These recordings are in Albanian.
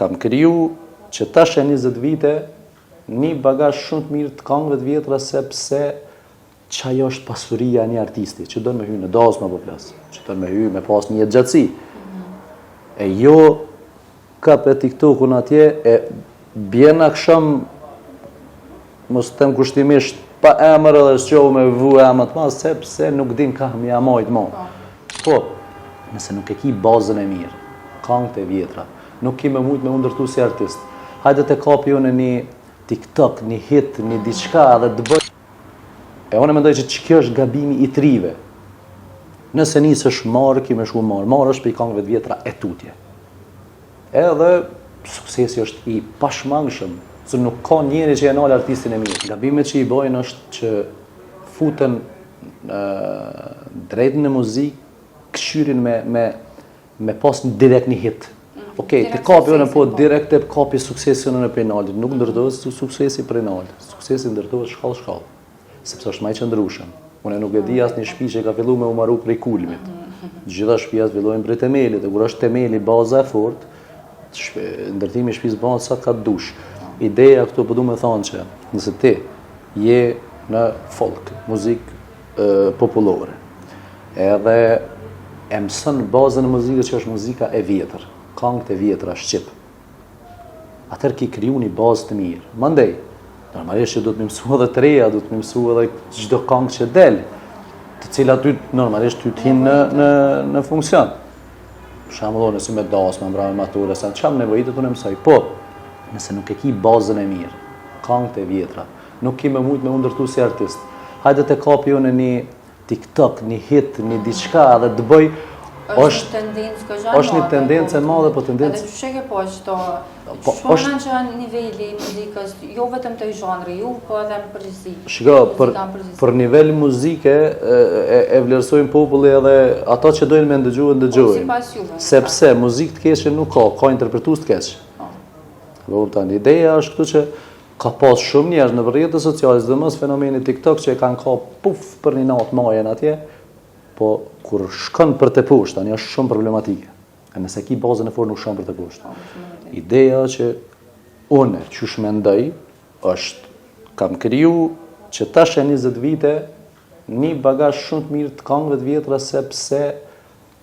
kam kriju që tash e 20 vite një bagazh shumë të mirë të këngëve të vjetra, sepse çajo është pasuria e një artisti, që do me hy në dozë më po flas, që do me hy me pas një jetë gjatësi. E jo ka për TikTokun atje e bjen akşam mos them kushtimisht pa emër edhe s'qohu me vu emër të madh, sepse nuk din ka më jamojt më. Po, nëse nuk e ki bazën e mirë, këngët e vjetra, nuk ki me mujt me ndërtu si artist. Hajde të kapi unë një TikTok, një hit, një diçka dhe të bëj. E unë mendoj që kjo është gabimi i trive. Nëse nisësh marrë, ki me shku marrë. Marrë është për i këngëve të vjetra e tutje. Edhe suksesi është i pashmangshëm, se nuk ka njeri që e nalë artistin e mirë. Gabimet që i bojnë është që futen drejtën e muzikë, këshyrin me pas direkt një hit. Okej, të kapi unë po direkt e kapi suksesin në penaltit. Nuk ndërtohet suksesi penaltit. Suksesi ndërtohet shkallë. Sepse është më i qëndrueshëm. Unë nuk e di asnjë shtëpi që ka filluar me u marru prej kulmit. Gjitha shtëpiat fillojnë prej temelit, dhe kur është temeli baza e fortë, ndërtimi i shtëpisë bëhet sa ka dush. Ideja këtu po du me thonë që nëse ti je në folk, muzikë popullore, edhe e mëson bazën e muzikës që është muzika e vjetër, këngët e vjetra shqip, atëherë ki kriju një bazë të mirë. Mandej, normalisht që do të më mësu edhe të reja, do të më mësu edhe çdo këngë që del, të cilat ty normalisht ty t'hin në funksion. Për shembull, nëse me dasmë, mbrapa maturë, sa çam nevojitet unë mësoj. Po, nëse nuk e ki bazën e mirë, këngët e vjetra, nuk ki me mujt me ndërtu si artist. Hajde të kapi unë një TikTok, një hit, një diçka dhe të bëj është një tendencë e madhe, po tendencë. Edhe çu ke po çto shkon në niveli i muzikës, jo vetëm të zhanri, ju po edhe në përgjithësi. Shiko, për nivel muzike e vlerësojnë populli edhe ato që dojnë me ndëgjojnë. Sepse muzikë të keqe nuk ka interpretues të keq. Ideja është këtu që ka pas shumë njerëz në rrjetet sociale, dhe mos fenomeni TikTok që e kanë ka puf për një natë majen atje, po kur shkon për të poshtë, tani është shumë problematike. E nëse ki bazën e fortë nuk shkon për të poshtë. Ideja që unë qysh mendoj është kam kriju që tash e 20 vite një bagazh shumë të mirë të këngëve të vjetra, sepse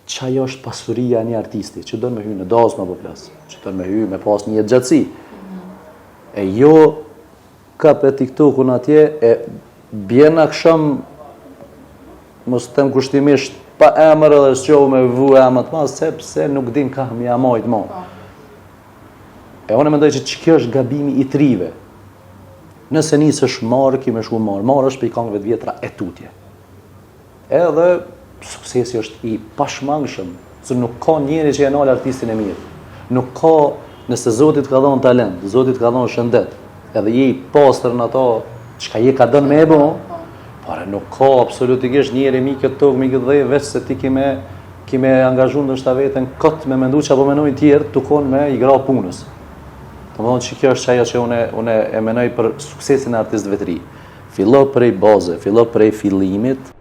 çajo është pasuria e një artisti, që do me hy në dozë më po flas, që do me hy me pas një jetë gjatësi. E jo ka për TikTokun atje e bjen akşam mos them kushtimisht pa emër edhe s'qohu me vu emër të madh, sepse nuk din ka më jamojt më. E unë mendoj që kjo është gabimi i trive. Nëse nisësh marrë, ki me shku marrë. Marrë është për i këngëve të vjetra e tutje. Edhe suksesi është i pashmangshëm, se nuk ka njeri që e nalë artistin e mirë. Nuk ka, nëse Zotit ka dhënë talent, Zotit ka dhënë shëndet, edhe je i pastër në ato çka je ka dhënë me e bo, por nuk ka absolutikisht njeri mi këtë tokë, mi këtë dhej, veç se ti kime angazhu ndoshta veten kot me mendu që apo menojnë tjerë, tukon me i gra punës. Domethënë që kjo është ajo që une e menoj për suksesin e artistëve të ri. Fillo prej baze, fillo prej fillimit,